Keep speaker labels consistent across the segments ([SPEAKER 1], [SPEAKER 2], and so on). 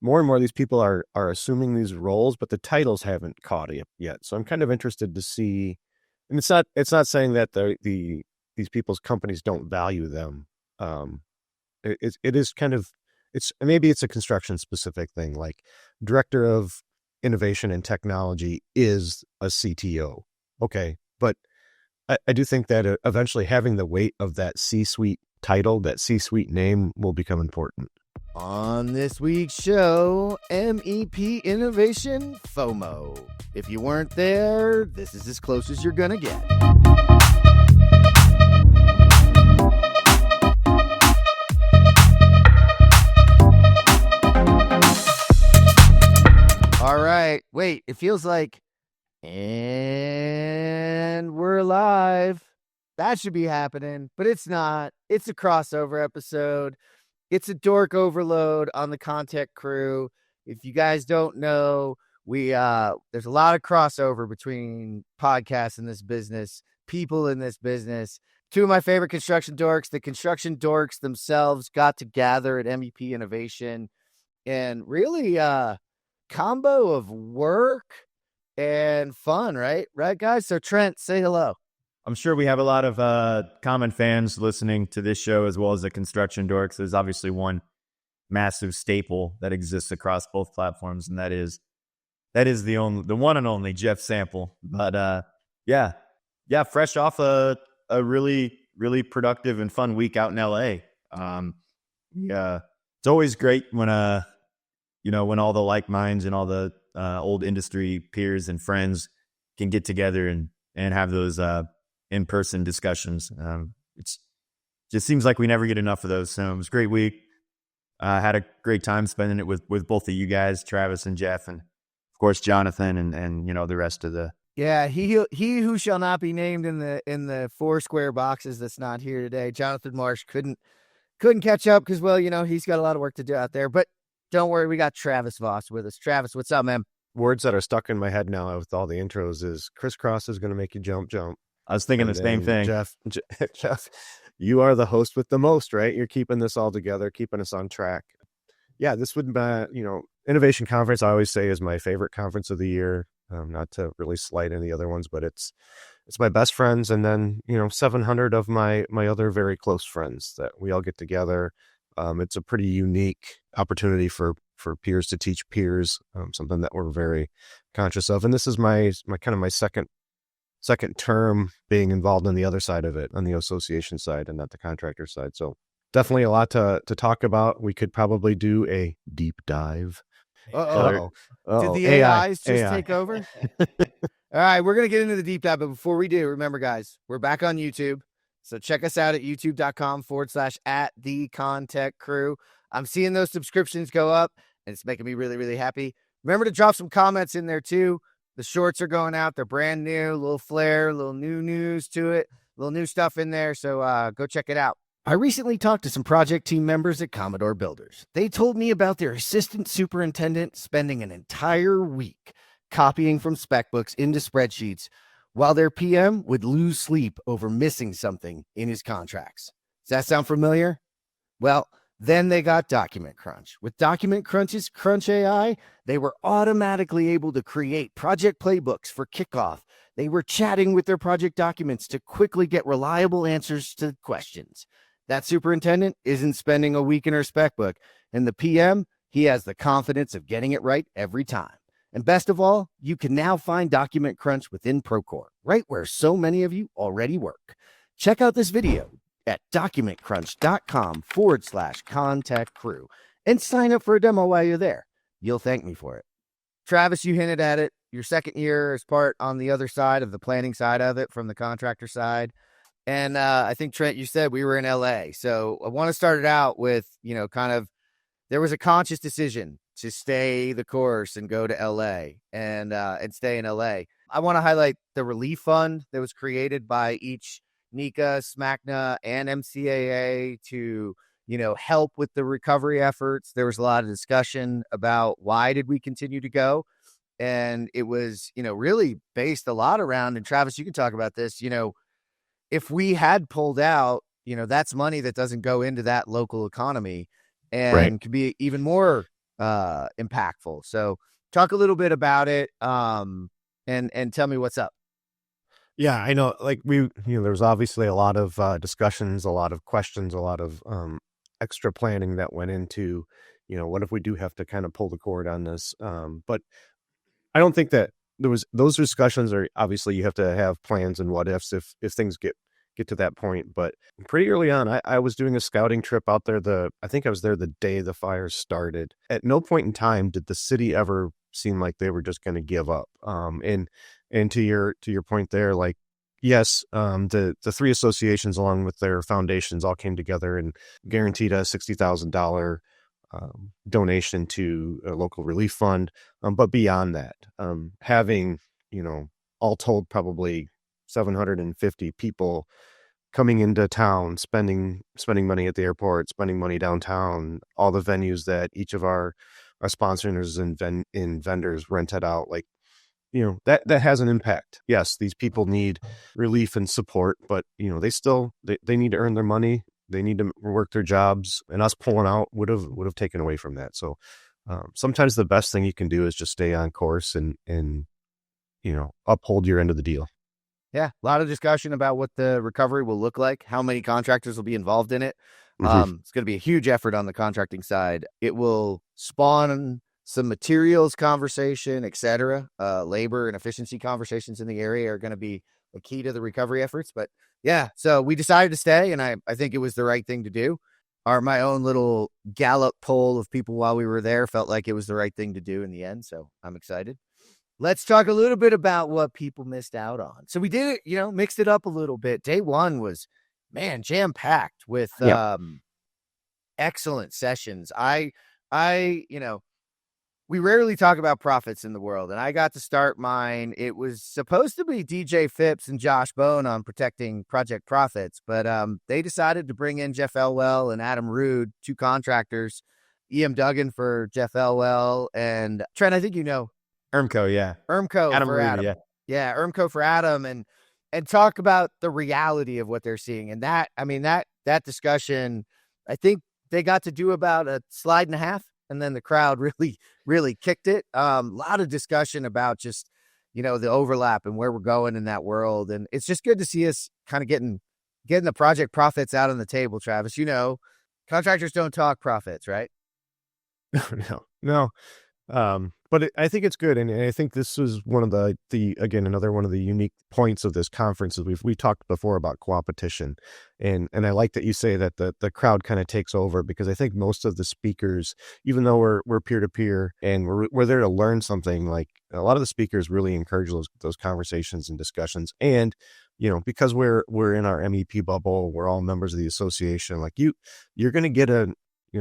[SPEAKER 1] more and more of these people are assuming these roles, but the titles haven't caught it yet. So I'm kind of interested to see, and it's not saying that these people's companies don't value them. It is kind of, maybe it's a construction specific thing, like director of innovation and technology is a CTO. Okay. But I do think that eventually having the weight of that C-suite title, that C-suite name will become important.
[SPEAKER 2] On this week's show, MEP Innovation FOMO. If you weren't there, this is as close as you're gonna get. All right, wait, it feels like, and we're live. That should be happening, but it's not. It's a crossover episode. It's a dork overload on the ConTech crew. If you guys don't know, there's a lot of crossover between podcasts in this business, people in this business. Two of my favorite construction dorks, the construction dorks themselves, got together at MEP Innovation, and really combo of work and fun, right, guys? So Trent, say hello.
[SPEAKER 3] I'm sure we have a lot of common fans listening to this show, as well as the Construction Dorks. There's obviously one massive staple that exists across both platforms, and that is the one and only Jeff Sample. But yeah, fresh off a really, really productive and fun week out in LA. Yeah, it's always great when when all the like minds and all the old industry peers and friends can get together and have those in-person discussions. It's just seems like we never get enough of those. So it was a great week. Had a great time spending it with both of you guys, Travis and Jeff, and of course Jonathan and the rest of the.
[SPEAKER 2] Yeah, he who shall not be named in the 4 square boxes that's not here today. Jonathan Marsh couldn't catch up because, well, he's got a lot of work to do out there. But don't worry, we got Travis Voss with us. Travis, what's up, man?
[SPEAKER 1] Words that are stuck in my head now with all the intros is crisscross is going to make you jump.
[SPEAKER 3] I was thinking the same thing.
[SPEAKER 1] Jeff, you are the host with the most, right? You're keeping this all together, keeping us on track. Yeah, this would be, Innovation Conference, I always say, is my favorite conference of the year. Not to really slight any other ones, but it's my best friends, and then 700 of my other very close friends that we all get together. It's a pretty unique opportunity for peers to teach peers, something that we're very conscious of. And this is my second term being involved on the other side of it, on the association side and not the contractor side. So definitely a lot to talk about. We could probably do a deep dive.
[SPEAKER 2] Did the AIs just take over? All right, we're going to get into the deep dive. But before we do, remember, guys, we're back on YouTube. So check us out at youtube.com/@the-ConTech-crew. I'm seeing those subscriptions go up, and it's making me really, really happy. Remember to drop some comments in there, too. The shorts are going out. They're brand new, a little flair, a little new news to it, a little new stuff in there. So go check it out. I recently talked to some project team members at Commodore Builders. They told me about their assistant superintendent spending an entire week copying from spec books into spreadsheets while their PM would lose sleep over missing something in his contracts. Does that sound familiar? Well, then they got Document Crunch. With Document Crunch's Crunch AI, they were automatically able to create project playbooks for kickoff. They were chatting with their project documents to quickly get reliable answers to questions. That superintendent isn't spending a week in her spec book, and the PM, he has the confidence of getting it right every time. And best of all, you can now find Document Crunch within Procore, right where so many of you already work. Check out this video at documentcrunch.com/ConTech crew and sign up for a demo while you're there. You'll thank me for it. Travis, you hinted at it. Your second year is part on the other side of the planning side of it from the contractor side. And I think, Trent, you said we were in LA. So I want to start it out with, there was a conscious decision to stay the course and go to LA and stay in LA. I want to highlight the relief fund that was created by each NECA, SMACNA, and MCAA to, help with the recovery efforts. There was a lot of discussion about why did we continue to go? And it was, really based a lot around, and Travis, you can talk about this, if we had pulled out, that's money that doesn't go into that local economy and could be even more impactful. So talk a little bit about it, and tell me what's up.
[SPEAKER 1] Yeah, I know. Like there was obviously a lot of discussions, a lot of questions, a lot of extra planning that went into, what if we do have to kind of pull the cord on this? But I don't think that there was those discussions are obviously you have to have plans and what ifs if things get to that point. But pretty early on, I was doing a scouting trip out there. I think I was there the day the fires started. At no point in time did the city ever seem like they were just going to give up. And to your point there, like, yes, the three associations along with their foundations all came together and guaranteed a $60,000 donation to a local relief fund. But beyond that, having, all told, probably 750 people coming into town, spending money at the airport, spending money downtown, all the venues that each of our sponsors and vendors rented out, like, that has an impact. Yes, these people need relief and support, but they still they need to earn their money. They need to work their jobs, and us pulling out would have taken away from that. So sometimes the best thing you can do is just stay on course and uphold your end of the deal.
[SPEAKER 2] Yeah, a lot of discussion about what the recovery will look like, how many contractors will be involved in it.
[SPEAKER 1] Mhm.
[SPEAKER 2] It's going to be a huge effort on the contracting side. It will spawn some materials conversation, et cetera. Labor and efficiency conversations in the area are going to be a key to the recovery efforts. But yeah, so we decided to stay, and I think it was the right thing to do. My own little Gallup poll of people while we were there felt like it was the right thing to do in the end. So I'm excited. Let's talk a little bit about what people missed out on. So we did it, mixed it up a little bit. Day one was, man, jam-packed with
[SPEAKER 1] Yep.
[SPEAKER 2] excellent sessions. We rarely talk about profits in the world, and I got to start mine. It was supposed to be DJ Phipps and Josh Bone on protecting project profits, but they decided to bring in Jeff Elwell and Adam Rude, two contractors, E.M. Duggan for Jeff Elwell, and Trent, I think
[SPEAKER 3] Ermco, yeah.
[SPEAKER 2] Ermco
[SPEAKER 3] Adam
[SPEAKER 2] for
[SPEAKER 3] Ruda,
[SPEAKER 2] Adam.
[SPEAKER 3] yeah.
[SPEAKER 2] Yeah, Ermco for Adam, and talk about the reality of what they're seeing. And that discussion, I think they got to do about a slide and a half, and then the crowd really, really kicked it. A lot of discussion about just, the overlap and where we're going in that world. And it's just good to see us kind of getting the project profits out on the table, Travis. Contractors don't talk profits, right?
[SPEAKER 1] No. But I think it's good, and I think this was one of the again, another one of the unique points of this conference is we talked before about competition, and I like that you say that the crowd kind of takes over, because I think most of the speakers, even though we're peer to peer and we're there to learn something, like a lot of the speakers really encourage those conversations and discussions, and because we're in our MEP bubble, we're all members of the association. Like you're going to get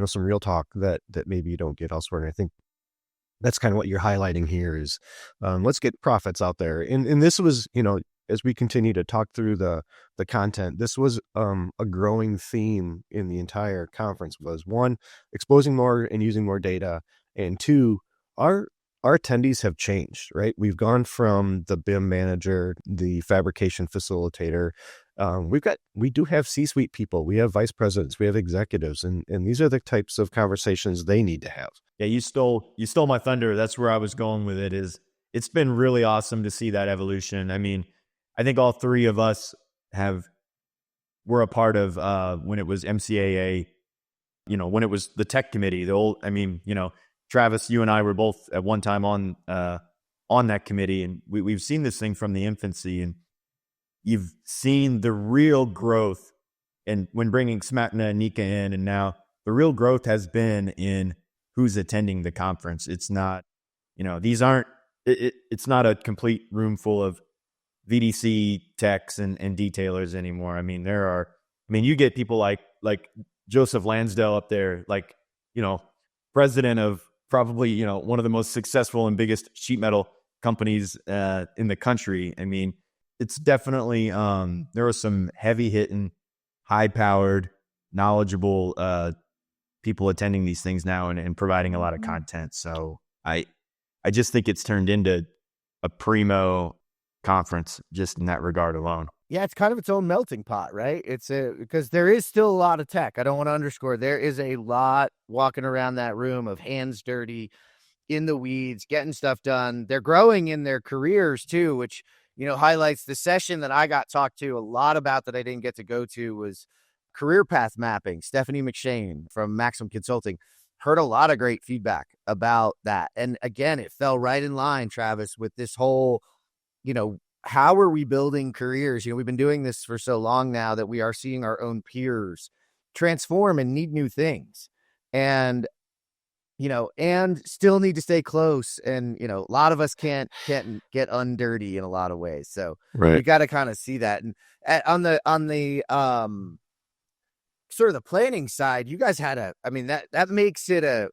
[SPEAKER 1] some real talk that maybe you don't get elsewhere, and I think that's kind of what you're highlighting here is let's get profits out there. And this was, as we continue to talk through the content, this was a growing theme in the entire conference. Was one, exposing more and using more data, and two, our attendees have changed, right? We've gone from the BIM manager, the fabrication facilitator. We do have C-suite people, we have vice presidents, we have executives, and these are the types of conversations they need to have.
[SPEAKER 3] Yeah, you stole my thunder. That's where I was going with it. It's been really awesome to see that evolution. I mean, I think all three of us were a part of when it was MCAA, when it was the tech committee, Travis, you and I were both at one time on that committee, and we've seen this thing from the infancy, and you've seen the real growth, and when bringing SMACNA and NECA in, and now the real growth has been in who's attending the conference. It's not, it's not a complete room full of VDC techs and detailers anymore. I mean, you get people like Joseph Lansdale up there, president of probably, one of the most successful and biggest sheet metal companies in the country. I mean, it's definitely, there was some heavy hitting, high powered, knowledgeable people attending these things now and providing a lot of content. So I just think it's turned into a primo conference just in that regard alone.
[SPEAKER 2] Yeah, it's kind of its own melting pot, right? Because there is still a lot of tech. I don't want to underscore. There is a lot walking around that room of hands dirty, in the weeds, getting stuff done. They're growing in their careers too, which, highlights the session that I got talked to a lot about that I didn't get to go to was career path mapping. Stephanie McShane from Maxim Consulting heard a lot of great feedback about that. And again, it fell right in line, Travis, with this whole, how are we building careers? We've been doing this for so long now that we are seeing our own peers transform and need new things. And and still need to stay close. And, a lot of us can't get undirty in a lot of ways. So
[SPEAKER 1] Right.
[SPEAKER 2] you got to kind of see that. And on the sort of the planning side, you guys had that makes it a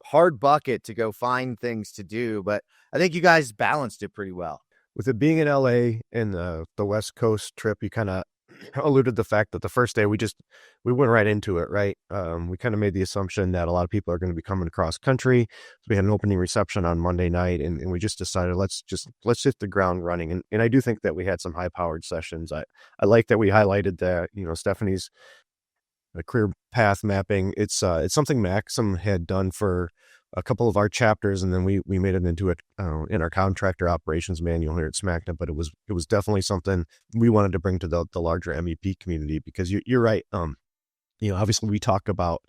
[SPEAKER 2] hard bucket to go find things to do. But I think you guys balanced it pretty well.
[SPEAKER 1] With it being in LA and the West Coast trip, you kind of alluded the fact that the first day we went right into it, right? We kind of made the assumption that a lot of people are going to be coming across country. So we had an opening reception on Monday night, and we just decided let's hit the ground running. And I do think that we had some high powered sessions. I like that we highlighted that, Stephanie's career path mapping. It's something Maxim had done for a couple of our chapters, and then we made it into it in our contractor operations manual here at SMACNA. But it was definitely something we wanted to bring to the larger MEP community, because you're right. Obviously we talk about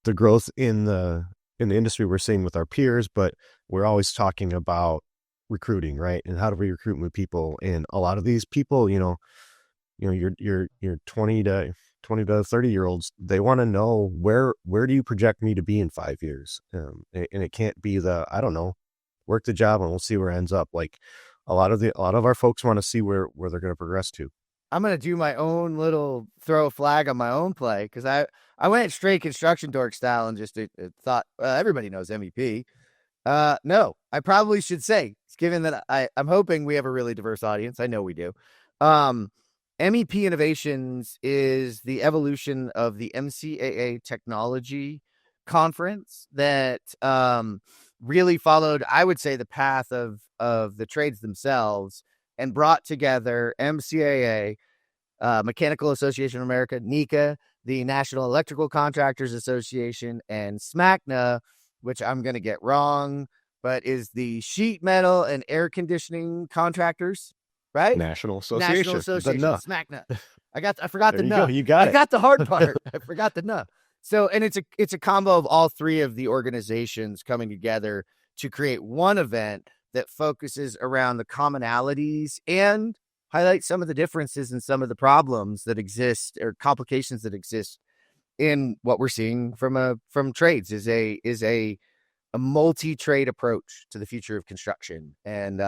[SPEAKER 1] the growth in the industry we're seeing with our peers, but we're always talking about recruiting, right? And how do we recruit new people? And a lot of these people, your 20 to 30-year-olds, they want to know where do you project me to be in 5 years? And it can't be I don't know, work the job and we'll see where it ends up. Like a lot of our folks want to see where they're going to progress to.
[SPEAKER 2] I'm going to do my own little throw a flag on my own play, because I went straight Construction Dork style and just thought, everybody knows MEP. No, I probably should say, given that I'm hoping we have a really diverse audience. I know we do. MEP Innovations is the evolution of the MCAA technology conference that really followed, I would say, the path of the trades themselves, and brought together MCAA, Mechanical Association of America, NECA, the National Electrical Contractors Association, and SMACNA, which I'm going to get wrong, but is the sheet metal and air conditioning contractors. Right?
[SPEAKER 1] National Association.
[SPEAKER 2] SMACNA. I forgot the
[SPEAKER 1] NA.
[SPEAKER 2] you
[SPEAKER 1] got it.
[SPEAKER 2] I got the hard part. I forgot the NA. So, and it's a combo of all three of the organizations coming together to create one event that focuses around the commonalities and highlight some of the differences and some of the problems that exist, or complications that exist, in what we're seeing from trades is a multi-trade approach to the future of construction. And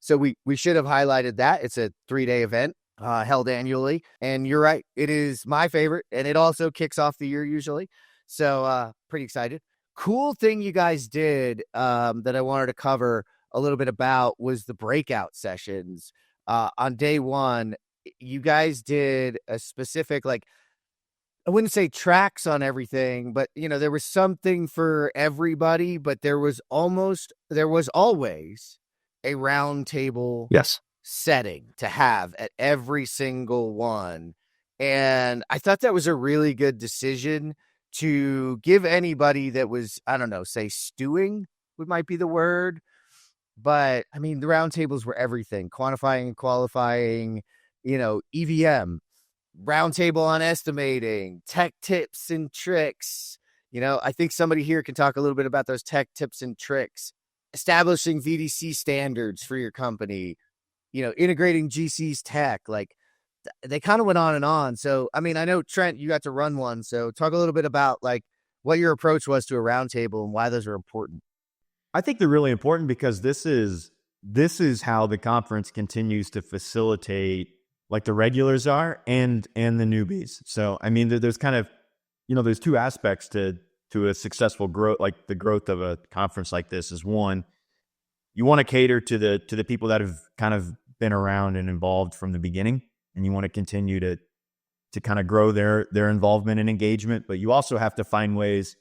[SPEAKER 2] so we should have highlighted that. It's a 3-day event held annually. And you're right, it is my favorite, and it also kicks off the year usually. So pretty excited. Cool thing you guys did that I wanted to cover a little bit about was the breakout sessions. On day one, you guys did a specific, like, I wouldn't say tracks on everything, but there was something for everybody, but there was always a round table setting to have at every single one. And I thought that was a really good decision to give anybody that was, I don't know, say stewing might be the word. But I mean, the round tables were everything: quantifying and qualifying, EVM, roundtable on estimating, tech tips and tricks. I think somebody here can talk a little bit about those tech tips and tricks, establishing VDC standards for your company, integrating GC's tech. Like, they kind of went on and on. So, I mean, I know, Trent, you got to run one. So talk a little bit about like what your approach was to a roundtable and why those are important.
[SPEAKER 3] I think they're really important because this is how the conference continues to facilitate, like the regulars are and the newbies. So, I mean, there's kind of, there's two aspects to a successful growth, like the growth of a conference like this is, one, you want to cater to the people that have kind of been around and involved from the beginning, and you want to continue to kind of grow their involvement and engagement. But you also have to find ways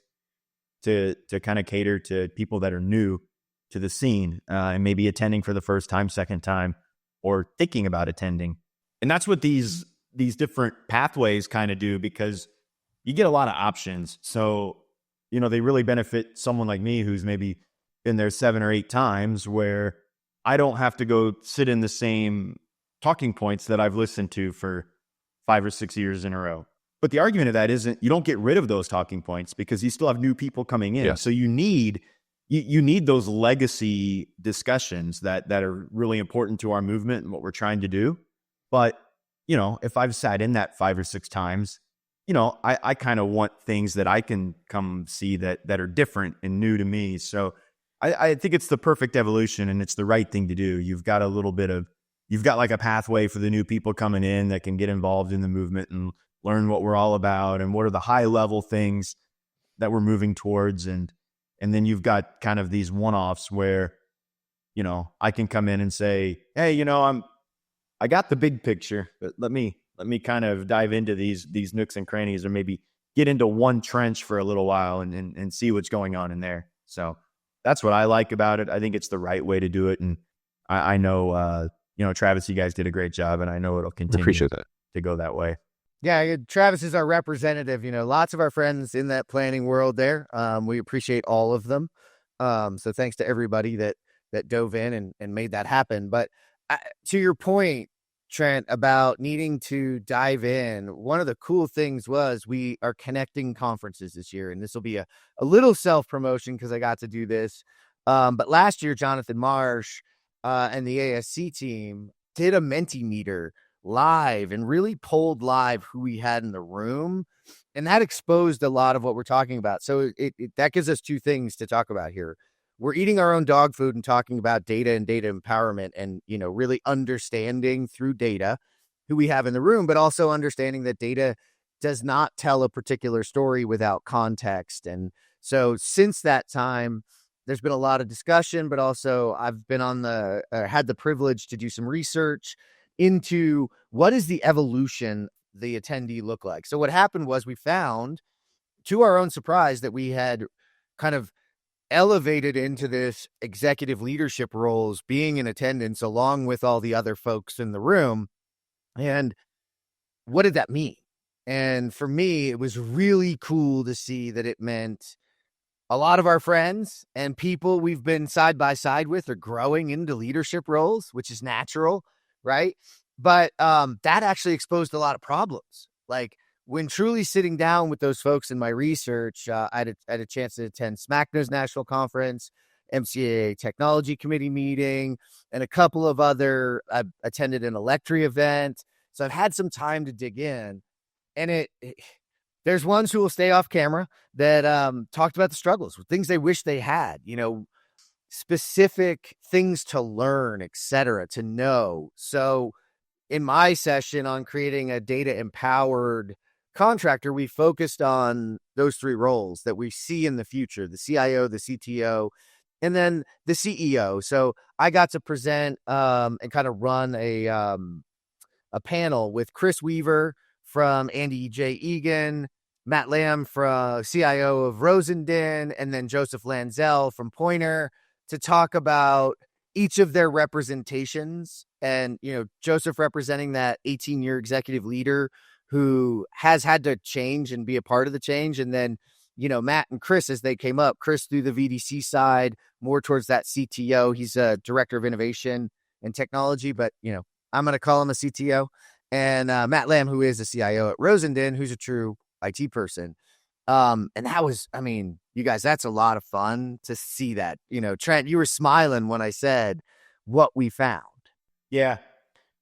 [SPEAKER 3] to kind of cater to people that are new to the scene and maybe attending for the first time, second time, or thinking about attending. And that's what these different pathways kind of do, because you get a lot of options. So, they really benefit someone like me who's maybe been there 7 or 8 times, where I don't have to go sit in the same talking points that I've listened to for 5 or 6 years in a row. But the argument of that isn't, you don't get rid of those talking points because you still have new people coming in.
[SPEAKER 1] Yes.
[SPEAKER 3] So you need those legacy discussions that are really important to our movement and what we're trying to do. But, if I've sat in that 5 or 6 times, I kind of want things that I can come see that are different and new to me. So I think it's the perfect evolution, and it's the right thing to do. You've got like a pathway for the new people coming in that can get involved in the movement and learn what we're all about and what are the high level things that we're moving towards. And then you've got kind of these one-offs where, I can come in and say, hey, I got the big picture, but let me kind of dive into these nooks and crannies, or maybe get into one trench for a little while and see what's going on in there. So that's what I like about it. I think it's the right way to do it. And I know, Travis, you guys did a great job, and I know it'll continue
[SPEAKER 1] Appreciate that.
[SPEAKER 3] to go that way.
[SPEAKER 2] Yeah, Travis is our representative. Lots of our friends in that planning world there. We appreciate all of them. So thanks to everybody that dove in and made that happen. But to your point, Trent, about needing to dive in, one of the cool things was we are connecting conferences this year, and this will be a little self-promotion because I got to do this. But last year, Jonathan Marsh and the ASC team did a Mentimeter live and really polled live who we had in the room, and that exposed a lot of what we're talking about. So that gives us 2 things to talk about here. We're eating our own dog food and talking about data and data empowerment, and really understanding through data who we have in the room, but also understanding that data does not tell a particular story without context. And so since that time, there's been a lot of discussion, but also I've been had the privilege to do some research into what is the evolution the attendee look like. So what happened was we found, to our own surprise, that we had kind of elevated into this executive leadership roles, being in attendance along with all the other folks in the room. And what did that mean? And for me, it was really cool to see that it meant a lot of our friends and people we've been side by side with are growing into leadership roles, which is natural, right? But that actually exposed a lot of problems. Like, when truly sitting down with those folks in my research, I had a chance to attend SMACNA's national conference, MCAA technology committee meeting, and a couple of other. I attended an Electri event, so I've had some time to dig in. And there's ones who will stay off camera that talked about the struggles, things they wish they had, specific things to learn, etc., to know. So in my session on creating a data empowered contractor, we focused on those 3 roles that we see in the future: the CIO, the CTO, and then the CEO. So I got to present and kind of run a panel with Chris Weaver from Andy J. Egan, Matt Lamb from CIO of Rosendin, and then Joseph Lanzell from Pointer, to talk about each of their representations. And, Joseph representing that 18-year executive leader who has had to change and be a part of the change. And then, Matt and Chris, as they came up, Chris through the VDC side, more towards that CTO. He's a director of innovation and technology, but, I'm going to call him a CTO. And Matt Lamb, who is a CIO at Rosendin, who's a true IT person. And that was, you guys, that's a lot of fun to see that. Trent, you were smiling when I said what we found.
[SPEAKER 3] Yeah.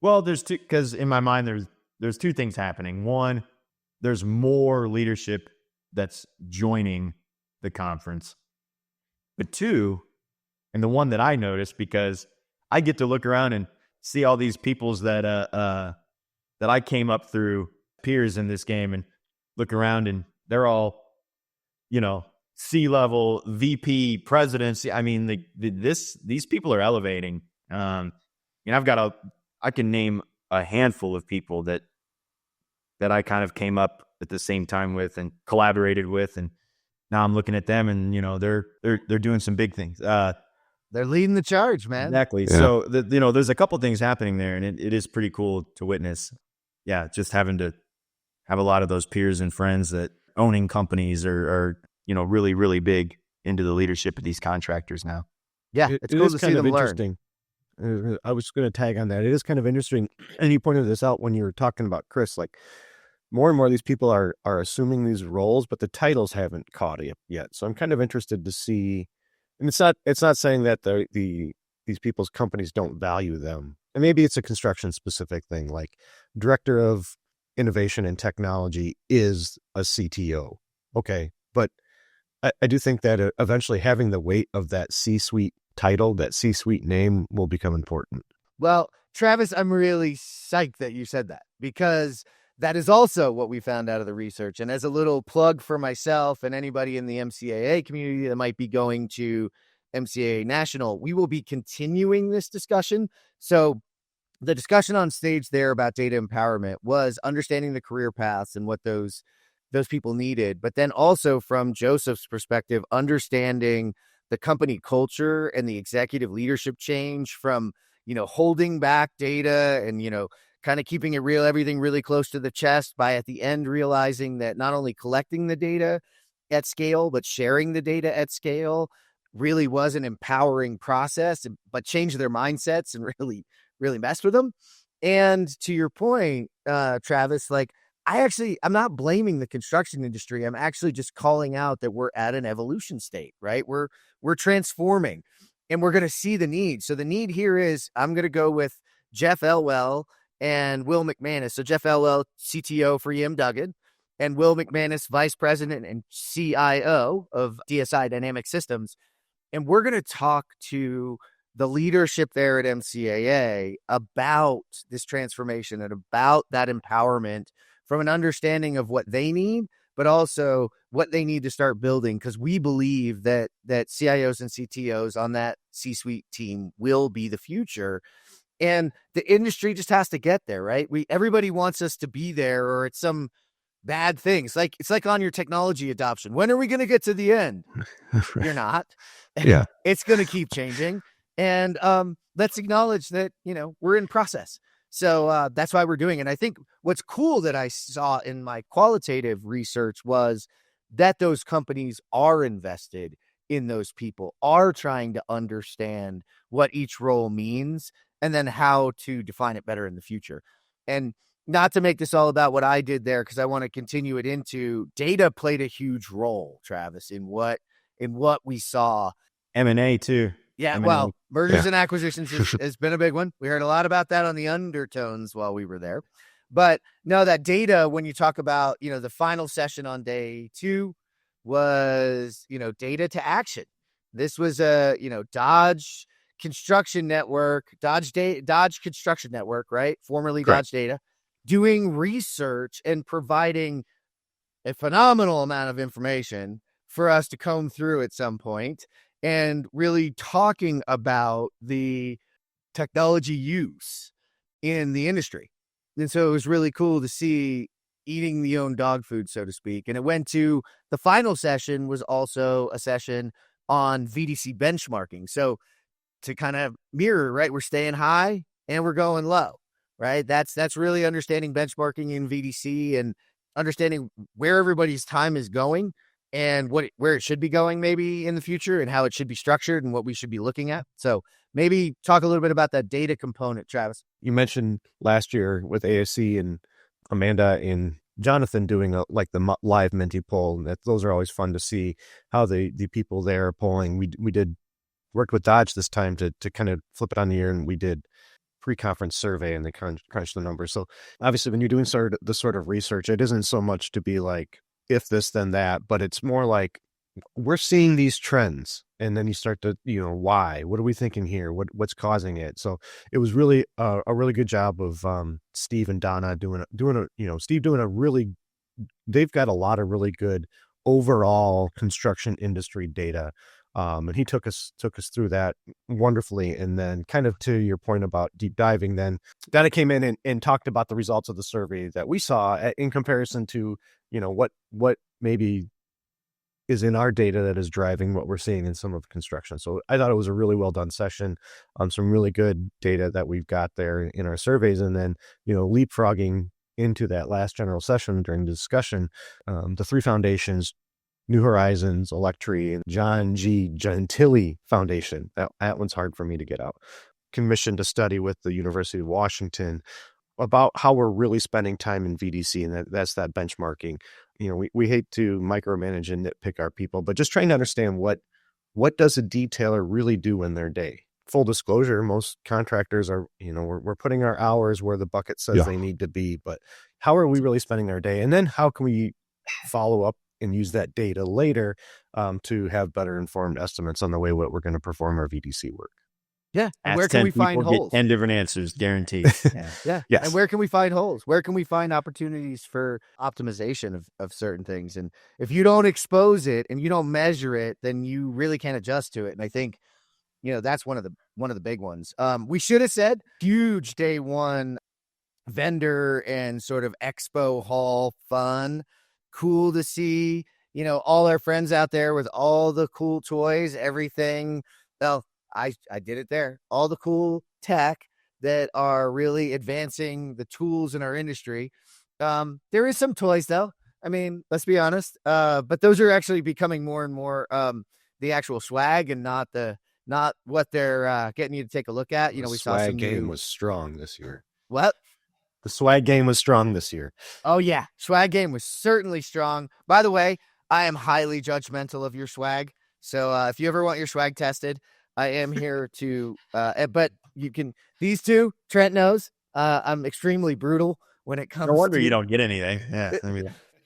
[SPEAKER 3] Well, because in my mind, there's 2 things happening. One, there's more leadership that's joining the conference. But 2, and the one that I noticed, because I get to look around and see all these peoples that I came up through, peers in this game, and look around and they're all, C-level, VP, presidents. These people are elevating. I can name a handful of people that I kind of came up at the same time with and collaborated with, and now I'm looking at them, and they're doing some big things.
[SPEAKER 2] They're leading the charge, man.
[SPEAKER 3] Exactly.
[SPEAKER 1] Yeah.
[SPEAKER 3] So, there's a couple things happening there, and it is pretty cool to witness. Yeah, just having to have a lot of those peers and friends that owning companies are really, really big into the leadership of these contractors now.
[SPEAKER 2] Yeah,
[SPEAKER 1] It
[SPEAKER 2] it's cool
[SPEAKER 1] is
[SPEAKER 2] to
[SPEAKER 1] kind
[SPEAKER 2] see
[SPEAKER 1] of
[SPEAKER 2] them learn.
[SPEAKER 1] interesting. I was going to tag on that. It is kind of interesting. And you pointed this out when you were talking about Chris, like more and more of these people are assuming these roles, but the titles haven't caught it yet. So I'm kind of interested to see, and it's not saying that these people's companies don't value them. And maybe it's a construction specific thing, like director of innovation and technology is a CTO. Okay. But I do think that eventually having the weight of that C-suite title, that C-suite name will become important.
[SPEAKER 2] Well, Travis, I'm really psyched that you said that, because that is also what we found out of the research. And as a little plug for myself and anybody in the MCAA community that might be going to MCAA National, we will be continuing this discussion. So the discussion on stage there about data empowerment was understanding the career paths and what those people needed, but then also from Joseph's perspective, understanding the company culture and the executive leadership change from, holding back data and, kind of keeping it real, everything really close to the chest, by at the end realizing that not only collecting the data at scale, but sharing the data at scale really was an empowering process, but changed their mindsets and really, really messed with them. And to your point, Travis, like, I'm not blaming the construction industry. I'm actually just calling out that we're at an evolution state, right? We're transforming and we're going to see the need. So the need here is, I'm going to go with Jeff Elwell and Will McManus. So Jeff Elwell, CTO for EM Duggan, and Will McManus, Vice President and CIO of DSI Dynamic Systems. And we're going to talk to the leadership there at MCAA about this transformation and about that empowerment from an understanding of what they need, but also what they need to start building. Because we believe that CIOs and CTOs on that C-suite team will be the future. And the industry just has to get there, right? Everybody wants us to be there, or it's some bad things. It's like on your technology adoption. When are we going to get to the end? You're not.
[SPEAKER 1] Yeah.
[SPEAKER 2] It's going to keep changing. And let's acknowledge that, we're in process. So that's why we're doing it. And I think what's cool that I saw in my qualitative research was that those companies are invested in those people, are trying to understand what each role means and then how to define it better in the future. And not to make this all about what I did there, because I want to continue it into data played a huge role, Travis, in what we saw.
[SPEAKER 3] M&A too.
[SPEAKER 2] Yeah,
[SPEAKER 3] M&A.
[SPEAKER 2] well, mergers and acquisitions has been a big one. We heard a lot about that on the undertones while we were there. But no, that data, when you talk about, the final session on day 2 was, data to action. This was a, Dodge Construction Network, Dodge Construction Network, right? Formerly
[SPEAKER 1] Correct.
[SPEAKER 2] Dodge Data, doing research and providing a phenomenal amount of information for us to comb through at some point, and really talking about the technology use in the industry. And so it was really cool to see eating the own dog food, so to speak. And it went to the final session was also a session on VDC benchmarking. So to kind of mirror, right? We're staying high and we're going low, right? That's really understanding benchmarking in VDC and understanding where everybody's time is going and where it should be going maybe in the future, and how it should be structured and what we should be looking at. So maybe talk a little bit about that data component, Travis.
[SPEAKER 1] You mentioned last year with ASC and Amanda and Jonathan doing the live Menti poll. Those are always fun to see how the people there are polling. We did worked with Dodge this time to kind of flip it on the ear, and we did pre-conference survey and they crunched the numbers. So obviously when you're doing this sort of research, it isn't so much to be like, if this, then that, but it's more like, we're seeing these trends, and then you start to, why? What are we thinking here? What's causing it? So it was really a really good job of Steve and Donna Steve doing a really, they've got a lot of really good overall construction industry data. And he took us through that wonderfully. And then kind of to your point about deep diving, then Donna came in and talked about the results of the survey that we saw in comparison to, what maybe is in our data that is driving what we're seeing in some of the construction. So I thought it was a really well done session. Some really good data that we've got there in our surveys, and then leapfrogging into that last general session during the discussion, the three foundations, New Horizons, Electri, and John G. Gentili Foundation. That one's hard for me to get out. Commissioned a study with the University of Washington about how we're really spending time in VDC, and that's that benchmarking. We hate to micromanage and nitpick our people, but just trying to understand what does a detailer really do in their day. Full disclosure, most contractors are, we're putting our hours where the bucket says they need to be, but how are we really spending our day? And then how can we follow up and use that data later to have better informed estimates on the way what we're going to perform our VDC work?
[SPEAKER 2] Yeah. And where can we find holes?
[SPEAKER 3] 10 different answers, guaranteed.
[SPEAKER 2] Yeah.
[SPEAKER 1] Yes.
[SPEAKER 2] And where can we find holes? Where can we find opportunities for optimization of certain things? And if you don't expose it and you don't measure it, then you really can't adjust to it. And I think, that's one of the big ones. We should have said huge day one vendor and sort of expo hall fun. Cool to see, all our friends out there with all the cool toys, everything. Well, I did it there. All the cool tech that are really advancing the tools in our industry. There is some toys though. I mean, let's be honest. But those are actually becoming more and more the actual swag and not what they're getting you to take a look at. We saw some
[SPEAKER 1] game was strong this year.
[SPEAKER 2] What?
[SPEAKER 1] The swag game was strong this year.
[SPEAKER 2] Oh yeah, swag game was certainly strong. By the way, I am highly judgmental of your swag. So if you ever want your swag tested, I am here to, but you can, these two, Trent knows, I'm extremely brutal when it comes to.
[SPEAKER 3] No wonder you don't get anything. Yeah.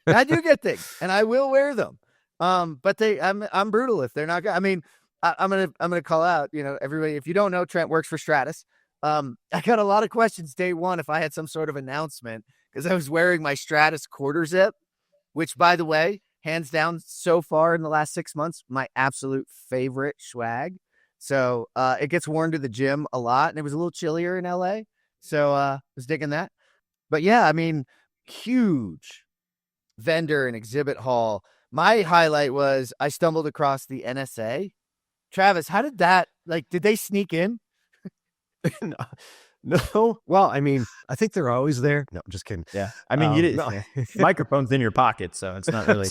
[SPEAKER 2] I do get things and I will wear them. But I'm brutal if they're not good. I mean, I'm going to call out, everybody, if you don't know, Trent works for Stratus. I got a lot of questions day one if I had some sort of announcement because I was wearing my Stratus quarter zip, which by the way, hands down so far in the last 6 months, my absolute favorite swag. So it gets worn to the gym a lot, and it was a little chillier in LA. So I was digging that. But yeah, I mean, huge vendor and exhibit hall. My highlight was I stumbled across the NSA. Travis, how did that, did they sneak in?
[SPEAKER 1] No. Well, I mean, I think they're always there. No, I'm just kidding.
[SPEAKER 3] Yeah. I mean, you didn't. Microphone's in your pocket, so it's not really.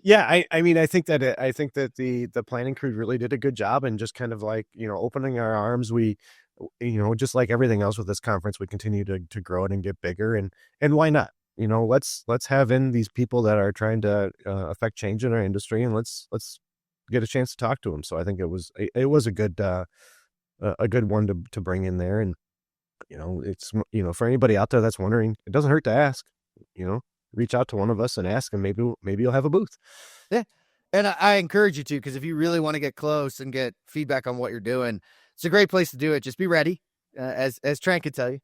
[SPEAKER 1] Yeah, I mean, I think that the planning crew really did a good job and just kind of opening our arms. We, just like everything else with this conference, we continue to grow it and get bigger. And why not? Let's have in these people that are trying to affect change in our industry, and let's get a chance to talk to them. So I think it was a good one to bring in there. And it's for anybody out there that's wondering, it doesn't hurt to ask. Reach out to one of us and ask, and maybe you'll have a booth.
[SPEAKER 2] Yeah. And I encourage you to, because if you really want to get close and get feedback on what you're doing, it's a great place to do it. Just be ready. As Trent could tell you,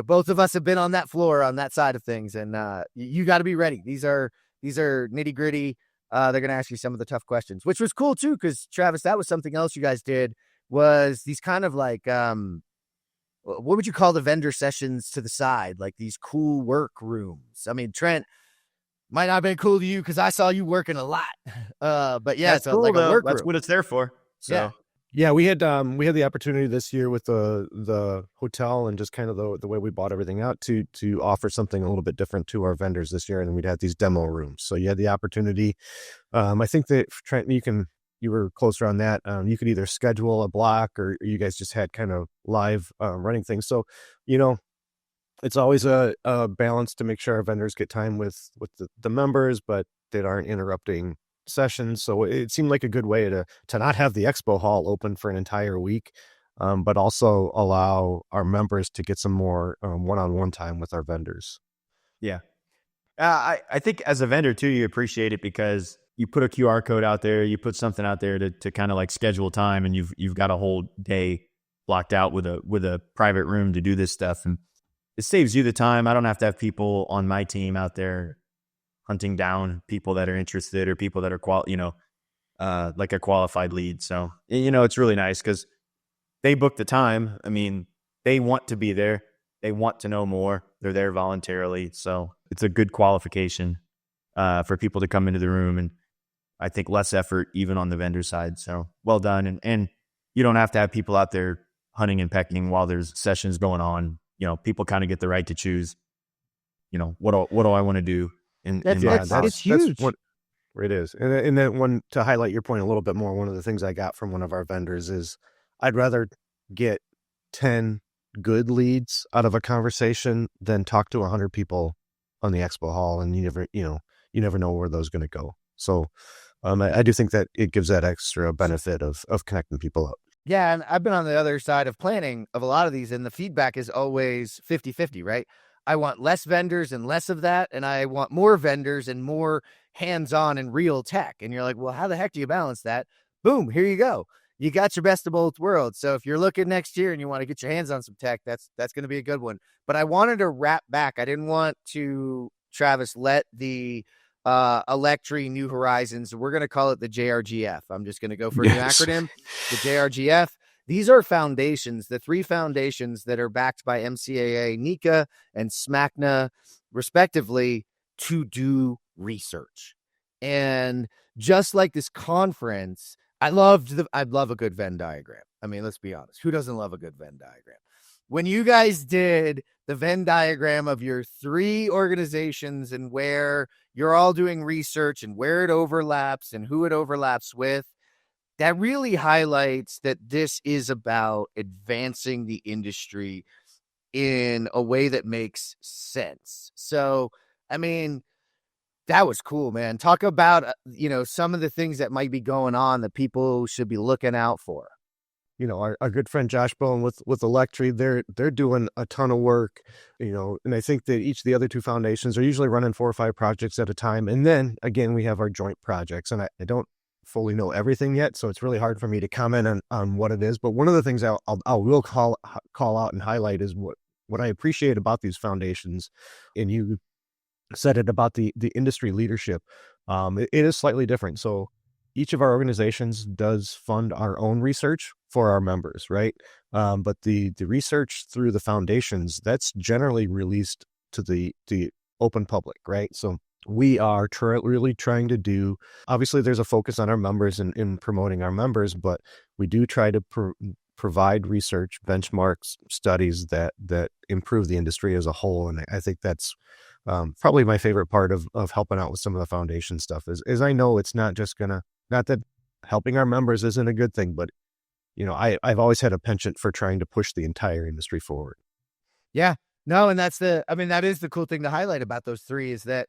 [SPEAKER 2] both of us have been on that floor, on that side of things, and you got to be ready. These are nitty gritty. They're going to ask you some of the tough questions, which was cool too. Cause Travis, that was something else you guys did, was these kind of what would you call the vendor sessions to the side? Like these cool work rooms. I mean, Trent, might not have been cool to you because I saw you working a lot. But yeah,
[SPEAKER 3] that's cool,
[SPEAKER 2] like a work room.
[SPEAKER 3] That's what it's there for. So
[SPEAKER 1] yeah, we had the opportunity this year with the hotel and just kind of the way we bought everything out to offer something a little bit different to our vendors this year, and we'd had these demo rooms. So you had the opportunity. I think that Trent, you were closer on that. You could either schedule a block or you guys just had kind of live running things. So, it's always a balance to make sure our vendors get time with the members, but that aren't interrupting sessions. So it seemed like a good way to not have the expo hall open for an entire week, but also allow our members to get some more one-on-one time with our vendors.
[SPEAKER 3] Yeah. I think as a vendor too, you appreciate it because you put a QR code out there, you put something out there to kind of schedule time, and you've got a whole day blocked out with a private room to do this stuff. And it saves you the time. I don't have to have people on my team out there hunting down people that are interested or people that are like a qualified lead. So, it's really nice because they book the time. I mean, they want to be there. They want to know more. They're there voluntarily. So it's a good qualification for people to come into the room. And I think less effort even on the vendor side. So well done. And you don't have to have people out there hunting and pecking while there's sessions going on. People kind of get the right to choose, what do I want to do?
[SPEAKER 2] It's huge.
[SPEAKER 1] That's what it is. And then to highlight your point a little bit more, one of the things I got from one of our vendors is I'd rather get 10 good leads out of a conversation than talk to 100 people on the expo hall, and you never know where those are going to go. So I do think that it gives that extra benefit of connecting people up.
[SPEAKER 2] Yeah, and I've been on the other side of planning of a lot of these, and the feedback is always 50-50, right? I want less vendors and less of that, and I want more vendors and more hands-on and real tech. And you're like, well, how the heck do you balance that? Boom, here you go. You got your best of both worlds. So if you're looking next year and you want to get your hands on some tech, that's going to be a good one. But I wanted to wrap back. I didn't want to, Travis, let the Electri New Horizons, we're going to call it the JRGF. I'm just going to go for a new acronym, the JRGF. These are foundations, the 3 foundations that are backed by MCAA, NECA, and SMACNA, respectively, to do research. And just like this conference, I love a good Venn diagram. I mean, let's be honest. Who doesn't love a good Venn diagram? When you guys did the Venn diagram of your 3 organizations and where you're all doing research and where it overlaps and who it overlaps with, that really highlights that this is about advancing the industry in a way that makes sense. So, I mean, that was cool, man. Talk about, some of the things that might be going on that people should be looking out for.
[SPEAKER 1] Our good friend Josh Bowen with Electri, they're doing a ton of work, and I think that each of the other 2 foundations are usually running 4 or 5 projects at a time. And then again, we have our joint projects, and I don't fully know everything yet, so it's really hard for me to comment on what it is. But one of the things I will call out and highlight is what I appreciate about these foundations, and you said it about the industry leadership. It is slightly different. So each of our organizations does fund our own research for our members, right? But the research through the foundations, that's generally released to the open public, right? So we are really trying to do, obviously there's a focus on our members and in promoting our members, but we do try to provide research, benchmarks, studies that improve the industry as a whole. And I think that's probably my favorite part of helping out with some of the foundation stuff is I know it's not that helping our members isn't a good thing, but I've always had a penchant for trying to push the entire industry forward.
[SPEAKER 2] Yeah, no. And that is the cool thing to highlight about those 3 is that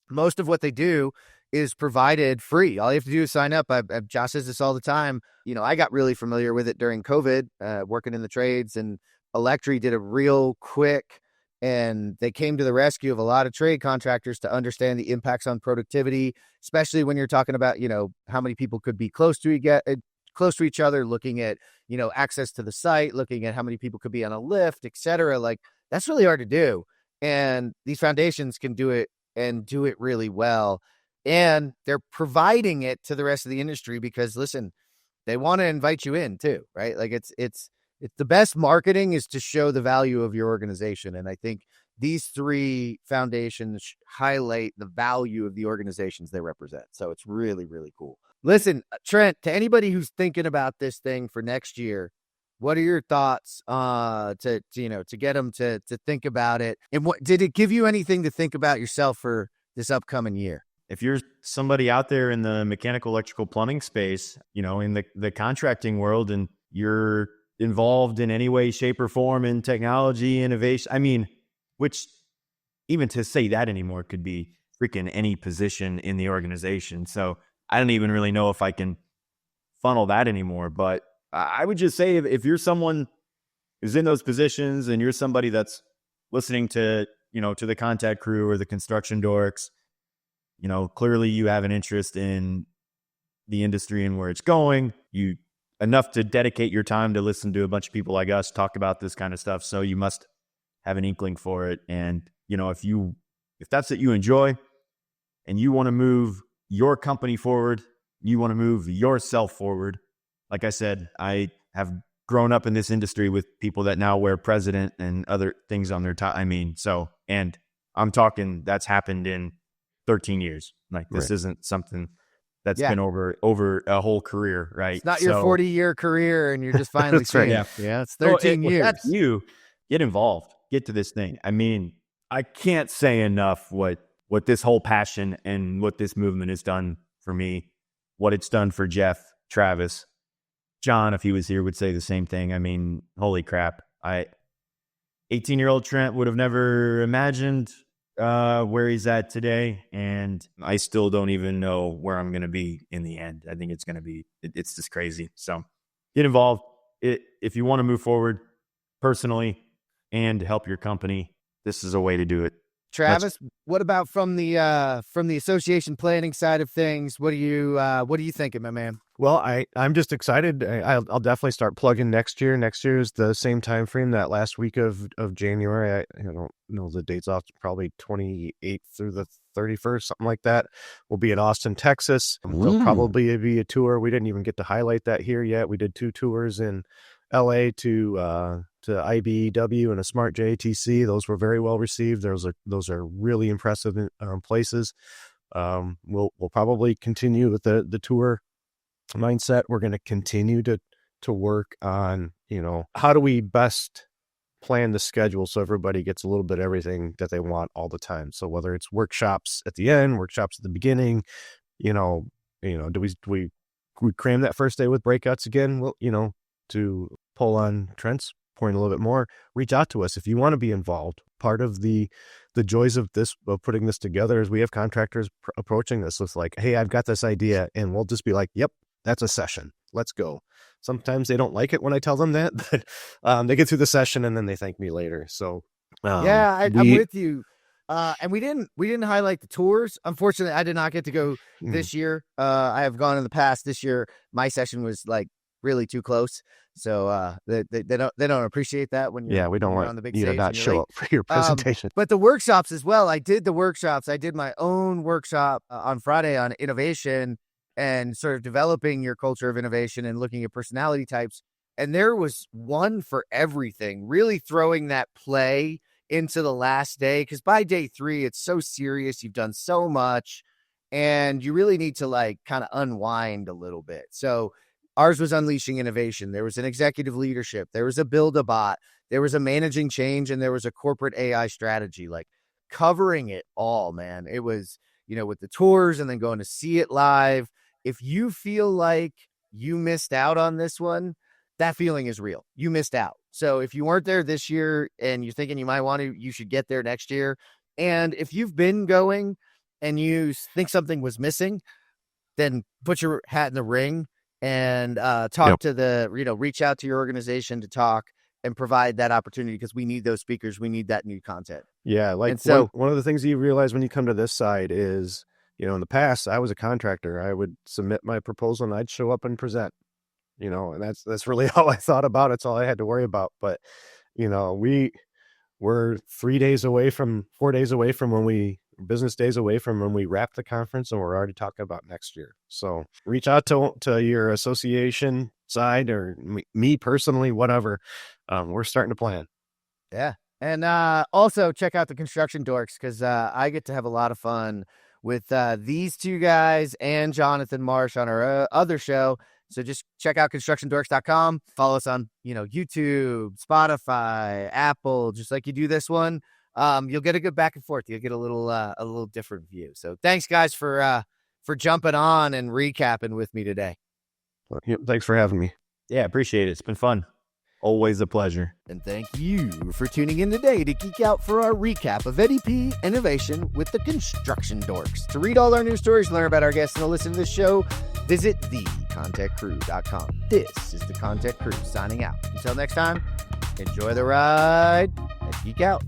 [SPEAKER 2] most of what they do is provided free. All you have to do is sign up. Josh says this all the time. I got really familiar with it during COVID, working in the trades, and Electri did a real quick, and they came to the rescue of a lot of trade contractors to understand the impacts on productivity, especially when you're talking about, how many people could be close to each other, looking at, access to the site, looking at how many people could be on a lift, etc. Like, that's really hard to do. And these foundations can do it and do it really well. And they're providing it to the rest of the industry because, listen, they want to invite you in too, right? Like it's the best marketing is to show the value of your organization. And I think these 3 foundations highlight the value of the organizations they represent. So it's really, really cool. Listen, Trent, to anybody who's thinking about this thing for next year, what are your thoughts to get them to think about it? And what did it give you anything to think about yourself for this upcoming year?
[SPEAKER 3] If you're somebody out there in the mechanical, electrical, plumbing space, in the contracting world, and you're involved in any way, shape, or form in technology, innovation, which even to say that anymore could be freaking any position in the organization. So I don't even really know if I can funnel that anymore, but I would just say if you're someone who's in those positions and you're somebody that's listening to the ConTech crew or the Construction Dorks, clearly you have an interest in the industry and where it's going. You enough to dedicate your time to listen to a bunch of people like us talk about this kind of stuff. So you must have an inkling for it. And, if that's what you enjoy and you want to move your company forward, you want to move yourself forward. Like I said, I have grown up in this industry with people that now wear president and other things on their tie. And I'm talking that's happened in 13 years. Like this isn't something that's
[SPEAKER 2] Yeah.
[SPEAKER 3] been over a whole career, right?
[SPEAKER 2] It's not your 40-year career and you're just finally
[SPEAKER 1] That's right.
[SPEAKER 2] seeing. Yeah, it's 13
[SPEAKER 3] Well,
[SPEAKER 2] years.
[SPEAKER 3] That's you. Get involved. Get to this thing. I mean, I can't say enough what this whole passion and what this movement has done for me, what it's done for Jeff, Travis, John, if he was here, would say the same thing. I mean, holy crap. 18-year-old Trent would have never imagined where he's at today, and I still don't even know where I'm going to be in the end. I think it's just crazy. So get involved. If you want to move forward personally and help your company, this is a way to do it.
[SPEAKER 2] Travis, what about from the association planning side of things? What are you thinking, my man?
[SPEAKER 1] Well, I'm just excited. I'll definitely start plugging next year. Next year is the same time frame, that last week of January. I don't know the dates off, probably 28th through the 31st, something like that. We'll be in Austin, Texas. There'll probably be a tour. We didn't even get to highlight that here yet. We did 2 tours in LA to IBEW and a Smart JATC. Those were very well received. Those are really impressive places. We'll probably continue with the tour mindset. We're going to continue to work on, how do we best plan the schedule so everybody gets a little bit of everything that they want all the time. So whether it's workshops at the end, workshops at the beginning, do we cram that first day with breakouts again? Well, to pull on Trent's point a little bit more, reach out to us if you want to be involved. Part of the joys of putting this together is we have contractors approaching this with like, hey, I've got this idea, and we'll just be like, yep, that's a session. Let's go. Sometimes they don't like it when I tell them that, but they get through the session and then they thank me later. So
[SPEAKER 2] I'm with you. And we didn't highlight the tours. Unfortunately, I did not get to go this year. I have gone in the past. This year, my session was like really too close. So they don't appreciate that when you're
[SPEAKER 1] we don't want
[SPEAKER 2] on the big
[SPEAKER 1] you to
[SPEAKER 2] stage
[SPEAKER 1] not show up for your presentation.
[SPEAKER 2] But the workshops as well. I did the workshops. I did my own workshop on Friday on innovation and sort of developing your culture of innovation and looking at personality types. And there was one for everything, really throwing that play into the last day. Because by day 3, it's so serious. You've done so much and you really need to like kind of unwind a little bit. So ours was unleashing innovation. There was an executive leadership. There was a build a bot. There was a managing change, and there was a corporate AI strategy, like covering it all, man. It was, with the tours and then going to see it live. If you feel like you missed out on this one, that feeling is real. You missed out. So if you weren't there this year and you're thinking you might want to, you should get there next year. And if you've been going and you think something was missing, then put your hat in the ring and talk to reach out to your organization to talk and provide that opportunity, because we need those speakers. We need that new content.
[SPEAKER 1] Yeah. Like,
[SPEAKER 2] and so
[SPEAKER 1] one of the things you realize when you come to this side is, in the past, I was a contractor. I would submit my proposal and I'd show up and present, and that's really all I thought about. It's all I had to worry about. But, we're 4 days away from business days away from when we wrap the conference, and we're already talking about next year. So reach out to your association side or me personally, whatever. We're starting to plan.
[SPEAKER 2] Yeah. And also check out the Construction Dorks, because I get to have a lot of fun with these two guys and Jonathan Marsh on our other show. So just check out constructiondorks.com. Follow us on, YouTube, Spotify, Apple, just like you do this one. You'll get a good back and forth. You'll get a little different view. So thanks, guys, for jumping on and recapping with me today.
[SPEAKER 1] Yep, thanks for having me.
[SPEAKER 3] Yeah, appreciate it. It's been fun. Always a pleasure.
[SPEAKER 2] And thank you for tuning in today to geek out for our recap of MEP Innovation with the Construction Dorks. To read all our news stories, learn about our guests, and to listen to this show, visit thecontechcrew.com. This is the ConTech Crew signing out. Until next time, enjoy the ride and geek out.